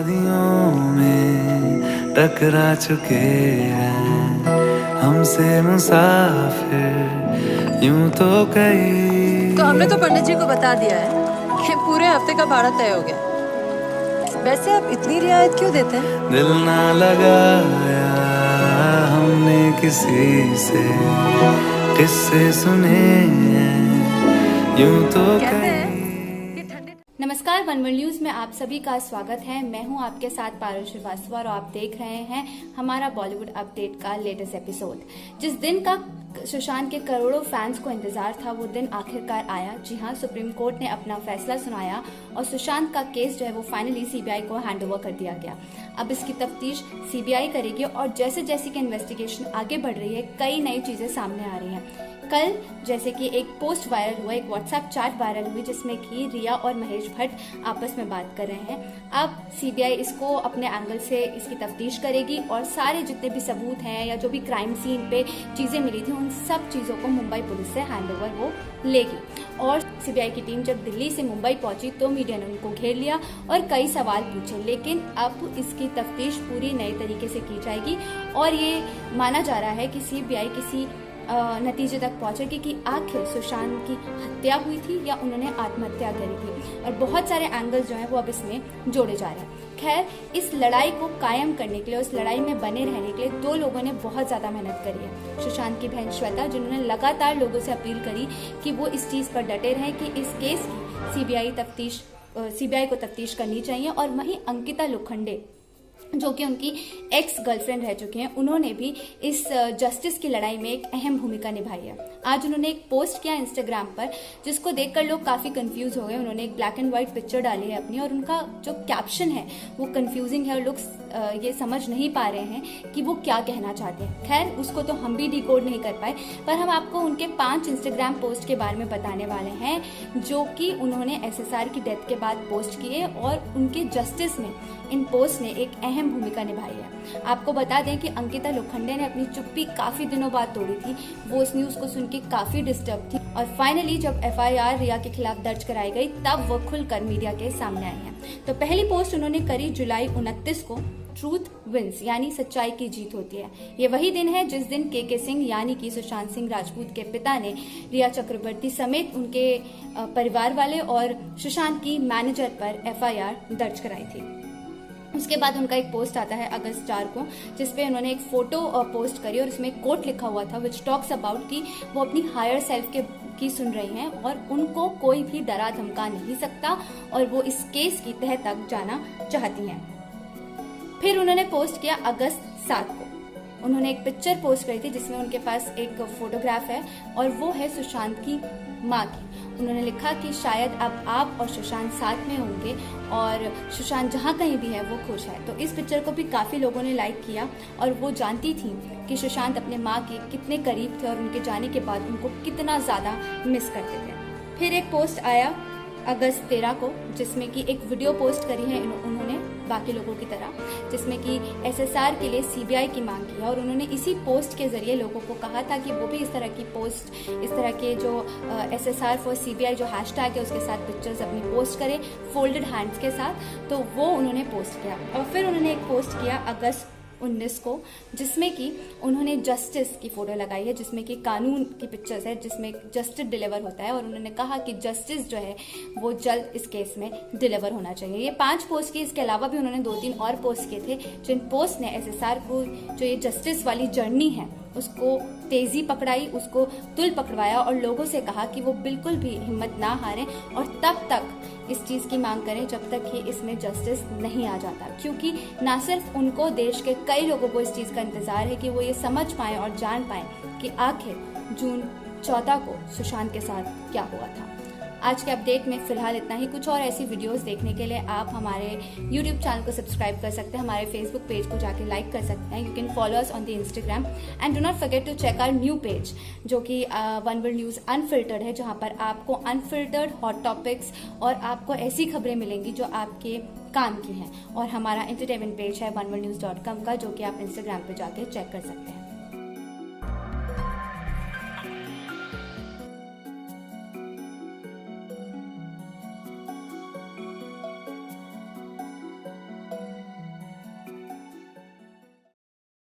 वादियों में टकरा चुके हैं हमसे मुसाफिर यूं तो कई। तो हमने तो पंडित जी को बता दिया है कि पूरे हफ्ते का भाड़ा तय हो गया। वैसे आप इतनी रियायत क्यों देते हैं? दिल ना लगाया हमने किसी से, किस्से सुने हैं यूं तो कहते हैं कई। नमस्कार, वन वर्ल्ड न्यूज में आप सभी का स्वागत है। मैं हूं आपके साथ पारुल श्रीवास्तव और आप देख रहे हैं हमारा बॉलीवुड अपडेट का लेटेस्ट एपिसोड। जिस दिन का सुशांत के करोड़ों फैंस को इंतजार था वो दिन आखिरकार आया। जी हां, सुप्रीम कोर्ट ने अपना फैसला सुनाया और सुशांत का केस जो है वो फाइनली सीबीआई को हैंडओवर कर दिया गया। अब इसकी तफ्तीश सीबीआई करेगी और जैसे जैसे कि इन्वेस्टिगेशन आगे बढ़ रही है कई नई चीजें सामने आ रही हैं। कल जैसे कि एक पोस्ट वायरल हुआ, एक व्हाट्सएप चैट वायरल हुई जिसमें कि रिया और महेश भट्ट आपस में बात कर रहे हैं। अब सीबीआई इसको अपने एंगल से इसकी तफ्तीश करेगी और सारे जितने भी सबूत हैं या जो भी क्राइम सीन पे चीजें मिली थी उन सब चीजों को मुंबई पुलिस से हैंडओवर वो लेगी। और सीबीआई की टीम जब दिल्ली से मुंबई पहुंची तो मीडिया ने उनको घेर लिया और कई सवाल पूछे, लेकिन अब इसकी तफ्तीश पूरी नए तरीके से की जाएगी और ये माना जा रहा है कि सीबीआई किसी नतीजे तक पहुंचेगी कि आखिर सुशांत की हत्या हुई थी या उन्होंने आत्महत्या करी थी। और बहुत सारे एंगल्स जो हैं वो अब इसमें जोड़े जा रहे हैं। खैर, इस लड़ाई को कायम करने के लिए, उस लड़ाई में बने रहने के लिए दो लोगों ने बहुत ज्यादा मेहनत करी है। सुशांत की बहन श्वेता, जिन्होंने लगातार लोगों से अपील करी कि वो इस चीज पर डटे रहें कि इस केस की सीबीआई को तफ्तीश करनी चाहिए। और वहीं अंकिता लोखंडे, जो कि उनकी एक्स गर्लफ्रेंड रह चुकी हैं, उन्होंने भी इस जस्टिस की लड़ाई में एक अहम भूमिका निभाई है। आज उन्होंने एक पोस्ट किया इंस्टाग्राम पर जिसको देखकर लोग काफी कंफ्यूज हो गए। उन्होंने एक ब्लैक एंड व्हाइट पिक्चर डाली है अपनी और उनका जो कैप्शन है वो कंफ्यूजिंग है और लोग ये समझ नहीं पा रहे हैं कि वो क्या कहना चाहते हैं। खैर, उसको तो हम भी डिकोड नहीं कर पाए, पर हम आपको उनके 5 इंस्टाग्राम पोस्ट के बारे में बताने वाले हैं जो कि उन्होंने एसएसआर की डेथ के बाद पोस्ट किए और उनके जस्टिस में इन पोस्ट ने एक अहम भूमिका निभाई है। आपको बता दें कि अंकिता लोखंडे ने अपनी चुप्पी काफी दिनों बाद तोड़ी थी। वो इस न्यूज को सुन के काफी डिस्टर्ब थी और फाइनली जब एफआईआर रिया के खिलाफ दर्ज कराई गई तब वो खुलकर मीडिया के सामने आई हैं। तो पहली पोस्ट उन्होंने करी जुलाई 29 को, ट्रूथ विंस यानी सच्चाई की जीत होती है। ये वही दिन है जिस दिन के सिंह यानी कि सुशांत सिंह राजपूत के पिता ने रिया चक्रवर्ती समेत उनके परिवार वाले और सुशांत की मैनेजर पर एफआईआर दर्ज कराई थी। उसके बाद उनका एक पोस्ट आता है अगस्त 4 को, जिसपे उन्होंने एक फोटो पोस्ट करी और उसमें एक कोट लिखा हुआ था विच टॉक्स अबाउट कि वो अपनी हायर सेल्फ की सुन रही हैं और उनको कोई भी डरा धमका नहीं सकता और वो इस केस की तह तक जाना चाहती हैं। फिर उन्होंने पोस्ट किया अगस्त 7 को, उन्होंने एक पिक्चर पोस्ट करी थी जिसमें उनके पास एक फोटोग्राफ है और वो है सुशांत की माँ की। उन्होंने लिखा कि शायद अब आप और सुशांत साथ में होंगे और सुशांत जहाँ कहीं भी है वो खुश है। तो इस पिक्चर को भी काफी लोगों ने लाइक किया और वो जानती थी कि सुशांत अपने माँ के कितने करीब थे और उनके जाने के बाद उनको कितना ज्यादा मिस करते थे। फिर एक पोस्ट आया अगस्त 13 को जिसमें कि एक वीडियो पोस्ट करी है उन्होंने बाकी लोगों की तरह, जिसमें कि एसएसआर के लिए सीबीआई की मांग की है और उन्होंने इसी पोस्ट के जरिए लोगों को कहा था कि वो भी इस तरह की पोस्ट, इस तरह के जो एसएसआर फॉर सीबीआई जो हैशटैग है उसके साथ पिक्चर्स अपनी पोस्ट करें फोल्डेड हैंड्स के साथ। तो वो उन्होंने पोस्ट किया और फिर उन्होंने एक पोस्ट किया अगस्त 19 को जिसमें कि उन्होंने जस्टिस की फोटो लगाई है, जिसमें कि कानून की पिक्चर्स है जिसमें जस्टिस डिलीवर होता है और उन्होंने कहा कि जस्टिस जो है वो जल्द इस केस में डिलीवर होना चाहिए। ये 5 पोस्ट की, इसके अलावा भी उन्होंने 2-3 और पोस्ट किए थे जिन पोस्ट ने एसएसआर को जो ये जस्टिस वाली जर्नी है उसको तेजी पकड़ाई, उसको तुल पकड़वाया और लोगों से कहा कि वो बिल्कुल भी हिम्मत ना हारें और तब तक इस चीज की मांग करें जब तक कि इसमें जस्टिस नहीं आ जाता, क्योंकि ना सिर्फ उनको, देश के कई लोगों को इस चीज का इंतजार है कि वो ये समझ पाए और जान पाए कि आखिर जून 14 को सुशांत के साथ क्या हुआ था। आज के अपडेट में फिलहाल इतना ही। कुछ और ऐसी वीडियोस देखने के लिए आप हमारे YouTube चैनल को सब्सक्राइब कर सकते हैं, हमारे Facebook पेज को जाके लाइक कर सकते हैं। You can follow us on the Instagram and do not forget to check our new page जो कि वन वर्ल्ड न्यूज अनफिल्टर्ड है, जहां पर आपको अनफिल्टर्ड हॉट टॉपिक्स और आपको ऐसी खबरें मिलेंगी जो आपके काम की हैं। और हमारा एंटरटेनमेंट पेज है oneworldnews.com का, जो कि आप Instagram पे जाके चेक कर सकते हैं।